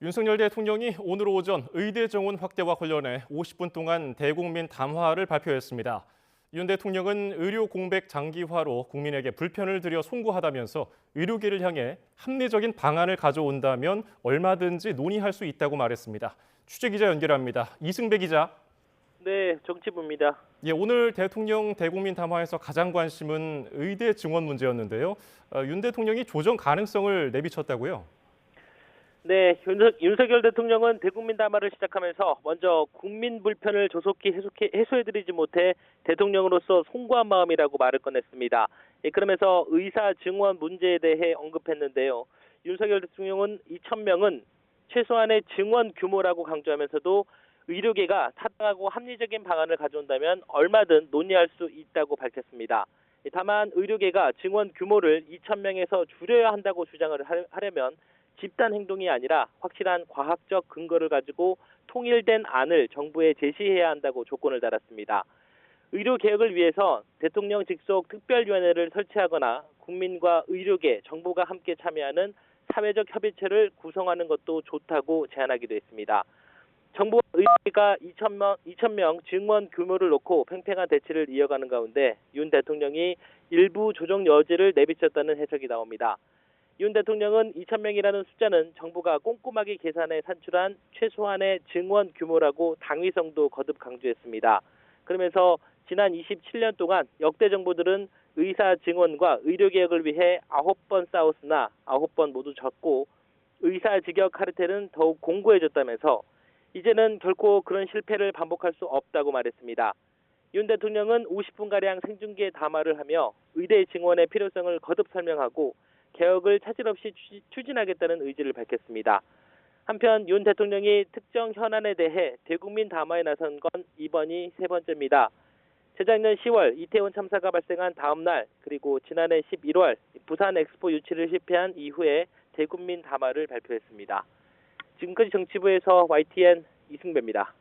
윤석열 대통령이 오늘 오전 의대 정원 확대와 관련해 50분 동안 대국민 담화를 발표했습니다. 윤 대통령은 의료 공백 장기화로 국민에게 불편을 드려 송구하다면서 의료계를 향해 합리적인 방안을 가져온다면 얼마든지 논의할 수 있다고 말했습니다. 취재기자 연결합니다. 이승배 기자. 네, 정치부입니다. 오늘 대통령 대국민 담화에서 가장 관심은 의대 증원 문제였는데요. 윤 대통령이 조정 가능성을 내비쳤다고요? 네, 윤석열 대통령은 대국민 담화를 시작하면서 먼저 국민 불편을 조속히 해소해드리지 못해 대통령으로서 송구한 마음이라고 말을 꺼냈습니다. 그러면서 의사 증원 문제에 대해 언급했는데요. 윤석열 대통령은 2,000명은 최소한의 증원 규모라고 강조하면서도 의료계가 타당하고 합리적인 방안을 가져온다면 얼마든 논의할 수 있다고 밝혔습니다. 다만 의료계가 증원 규모를 2,000명에서 줄여야 한다고 주장을 하려면 집단 행동이 아니라 확실한 과학적 근거를 가지고 통일된 안을 정부에 제시해야 한다고 조건을 달았습니다. 의료 개혁을 위해서 대통령 직속 특별위원회를 설치하거나 국민과 의료계, 정부가 함께 참여하는 사회적 협의체를 구성하는 것도 좋다고 제안하기도 했습니다. 정부와 의료계가 2,000명 증원 규모를 놓고 팽팽한 대치를 이어가는 가운데 윤 대통령이 일부 조정 여지를 내비쳤다는 해석이 나옵니다. 윤 대통령은 2,000명이라는 숫자는 정부가 꼼꼼하게 계산해 산출한 최소한의 증원 규모라고 당위성도 거듭 강조했습니다. 그러면서 지난 27년 동안 역대 정부들은 의사 증원과 의료개혁을 위해 9번 싸웠으나 9번 모두 졌고 의사 직역 카르텔은 더욱 공고해졌다면서 이제는 결코 그런 실패를 반복할 수 없다고 말했습니다. 윤 대통령은 50분가량 생중계 담화를 하며 의대 증원의 필요성을 거듭 설명하고 개혁을 차질 없이 추진하겠다는 의지를 밝혔습니다. 한편 윤 대통령이 특정 현안에 대해 대국민 담화에 나선 건 이번이 세 번째입니다. 재작년 10월 이태원 참사가 발생한 다음 날 그리고 지난해 11월 부산 엑스포 유치를 실패한 이후에 대국민 담화를 발표했습니다. 지금까지 정치부에서 YTN 이승배입니다.